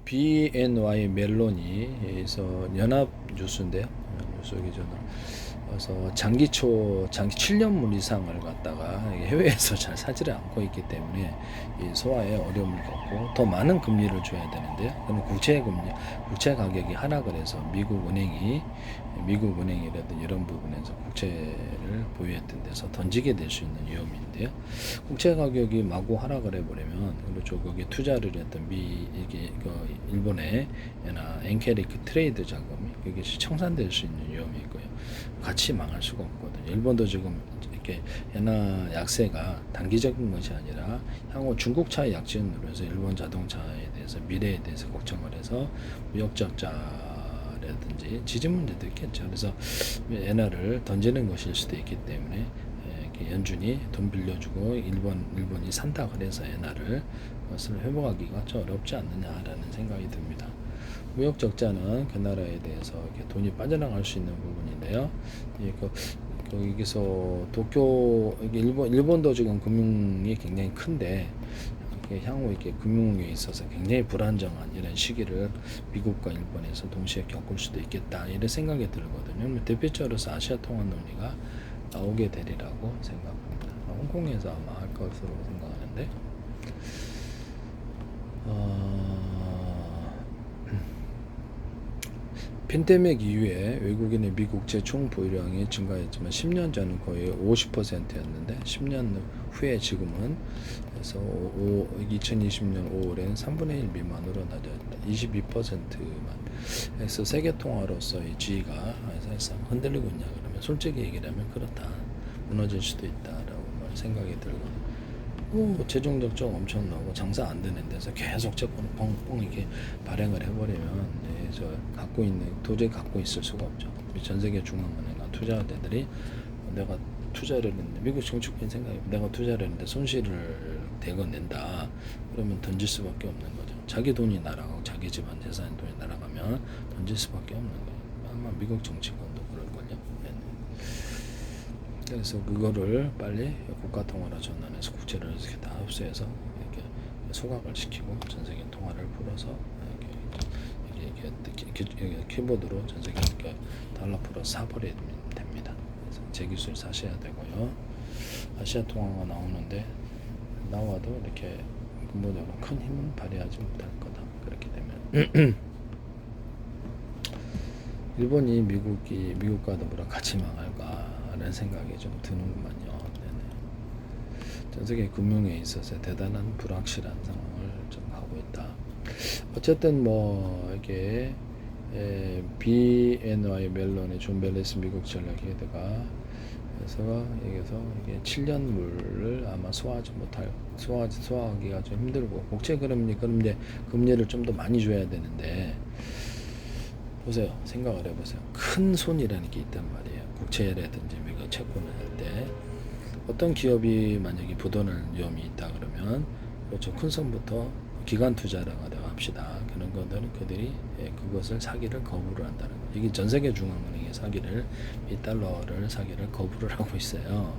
BNY 멜론이에서 연합 뉴스인데요. 뉴스 기준으로. 그래서 장기 7년물 이상을 갖다가 해외에서 잘 사지를 않고 있기 때문에 이 소화에 어려움을 겪고 더 많은 금리를 줘야 되는데요. 그럼 국채 가격이 하락을 해서 미국 은행이라든 이런 부분에서 국채를 보유했던 데서 던지게 될 수 있는 위험인데요. 국채 가격이 마구 하락을 해버리면 그렇죠. 거기에 투자를 했던 이게 일본의 엔캐리크 트레이드 자금이 그게 청산될 수 있는 위험이 있고요. 같이 망할 수가 없거든요. 일본도 지금 이렇게 엔화 약세가 단기적인 것이 아니라 향후 중국차의 약진으로 해서 일본 자동차에 대해서 미래에 대해서 걱정을 해서 무역 적자라든지 지진 문제도 있겠죠. 그래서 엔화를 던지는 것일 수도 있기 때문에 연준이 돈 빌려주고 일본이 산다 그래서 엔화를 그것을 회복하기가 좀 어렵지 않느냐라는 생각이 듭니다. 무역 적자는 그 나라에 대해서 이렇게 돈이 빠져나갈 수 있는 부분인데요. 여기서 일본도 지금 금융이 굉장히 큰데 향후 이렇게 금융에 있어서 굉장히 불안정한 이런 시기를 미국과 일본에서 동시에 겪을 수도 있겠다 이런 생각이 들거든요. 대표적으로서 아시아 통화 논의가 나오게 되리라고 생각합니다. 홍콩에서 아마 할 것으로 생각하는데 팬데믹 이후에 외국인의 미국채 총 보유량이 증가했지만 10년 전은 거의 50%였는데 10년 후에 지금은 그래서 2020년 5월엔 3분의 1 미만으로 낮아졌다. 22%만 해서 세계 통화로서의 지위가 사실상 흔들리고 있냐 그러면 솔직히 얘기를 하면 그렇다. 무너질 수도 있다라고 생각이 들고 재정 적정 엄청 나오고 장사 안 되는 데서 계속 채권을 뻥뻥 이렇게 발행을 해버리면 도저히 갖고 있을 수가 없죠. 전 세계 중앙은행과 투자자들이 내가 투자를 했는데 미국 정치권 생각해 내가 투자를 했는데 손실을 대거 낸다 그러면 던질 수밖에 없는 거죠. 자기 돈이 날아가고 자기 집안 재산 돈이 날아가면 던질 수밖에 없는 거예요. 아마 미국 정치권도 그럴걸요. 그래서 그거를 빨리 국가통화로 전환해서 국채를 이렇게 다 흡수해서 이렇게 소각을 시키고 전 세계 통화를 풀어서 이렇게 키보드로 전 세계 달러 풀어 사버리면 됩니다. 그래서 제 기술 사셔야 되고요. 아시아 통화가 나와도 이렇게 근본적으로 큰 힘은 발휘하지 못할 거다. 그렇게 되면 일본이 미국과 더불어 같이 망할까라는 생각이 좀 드는구만요. 전 세계 금융에 있어서 대단한 불확실한 상황을 좀 가고 있다. 어쨌든 이게 BNY 멜론의 존 벨리스 미국 전략 헤드가 여기서 이게 7년물을 아마 소화하기가 좀 힘들고 국채 금리를 좀 더 많이 줘야 되는데 보세요. 생각을 해보세요. 큰 손이라는 게 있단 말이에요. 국채라든지 미국 채권을 할 때 어떤 기업이 만약에 부도날 위험이 있다 그러면 그렇죠. 큰 손부터 기관 투자라고 합시다. 그런 것들은 그들이 그것을 사기를 거부를 한다는 거예요. 이게 전 세계 중앙은행의 이 달러를 사기를 거부를 하고 있어요.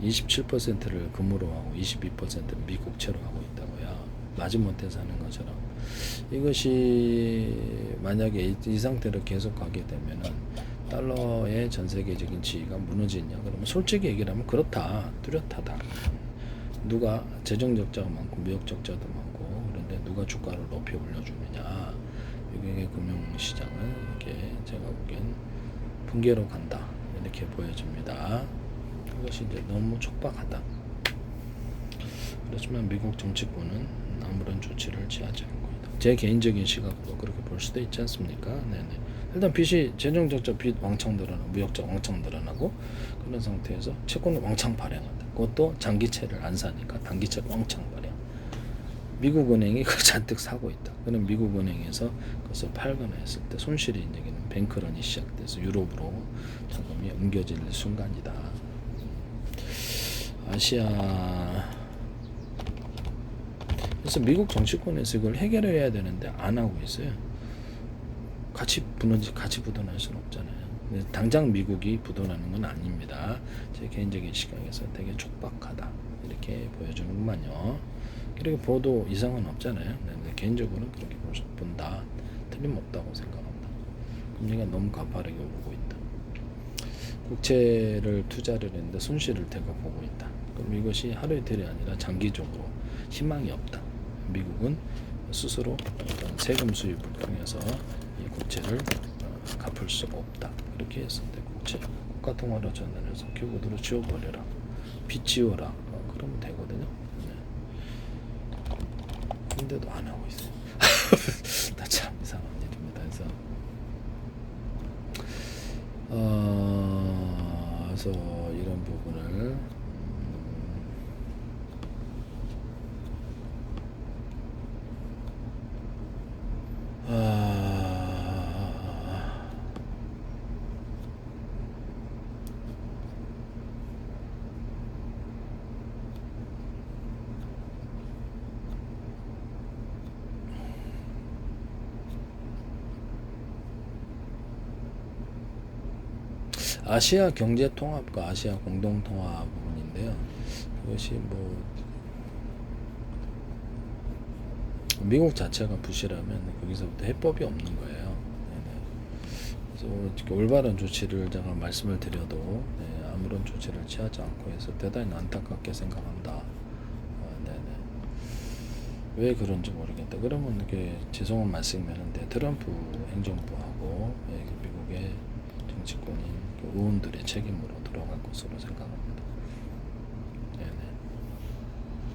27%를 금으로 하고 22%는 미국채로 하고 있다고요. 마지못해서 하는 것처럼. 이것이 만약에 이 상태로 계속 가게 되면은 달러의 전 세계적인 지위가 무너지냐 그러면 솔직히 얘기를 하면 그렇다. 뚜렷하다. 누가 재정 적자가 많고 무역 적자도 많고 그런데 누가 주가를 높이 올려주느냐 미국의 금융시장은 이렇게 제가 보기엔 붕괴로 간다 이렇게 보여집니다. 그것이 이제 너무 촉박하다. 그렇지만 미국 정치권은 아무런 조치를 취하지 않고 있다. 제 개인적인 시각으로 그렇게 볼 수도 있지 않습니까? 네네. 일단 재정 적자 빚 왕창 늘어나고 무역적 왕창 늘어나고 그런 상태에서 채권을 왕창 발행한다. 그것도 장기채를 안 사니까 단기채를 왕창 발행. 미국 은행이 그걸 잔뜩 사고 있다. 그럼 미국 은행에서 그것을 팔거나 했을 때 손실이 여기는 뱅크런이 시작돼서 유럽으로 자금이 옮겨질 순간이다. 그래서 미국 정치권에서 이걸 해결해야 되는데 안 하고 있어요. 같이 부도날 수는 없잖아요. 당장 미국이 부도나는 건 아닙니다. 제 개인적인 시각에서 되게 촉박하다 이렇게 보여주는구만요. 이렇게 보도 이상은 없잖아요. 네, 개인적으로는 그렇게 본다. 틀림없다고 생각합니다. 금리가 너무 가파르게 오르고 있다. 국채를 투자를 했는데 손실을 대거 보고 있다. 그럼 이것이 하루 이틀이 아니라 장기적으로 희망이 없다. 미국은 스스로 어떤 세금 수입을 통해서 이 국채를 갚을 수가 없다. 이렇게 했었는데 국채 국가 통화로 전환해서 기업으로 지워버려라. 빚 지워라. 그러면 되거든요. 네. 근데도 안 하고 있어요. 나 참 이상한 일입니다. 그래서 이런 부분을 아시아 경제 통합과 아시아 공동 통합 부분인데요. 그것이 뭐 미국 자체가 부실하면 거기서부터 해법이 없는 거예요. 그래서 올바른 조치를 제가 말씀을 드려도 아무런 조치를 취하지 않고 해서 대단히 안타깝게 생각한다. 왜 그런지 모르겠다. 그러면 이게 죄송한 말씀이었는데 트럼프 행정부하고 미국의 정치권인 의원들의 책임으로 들어갈 것으로 생각합니다.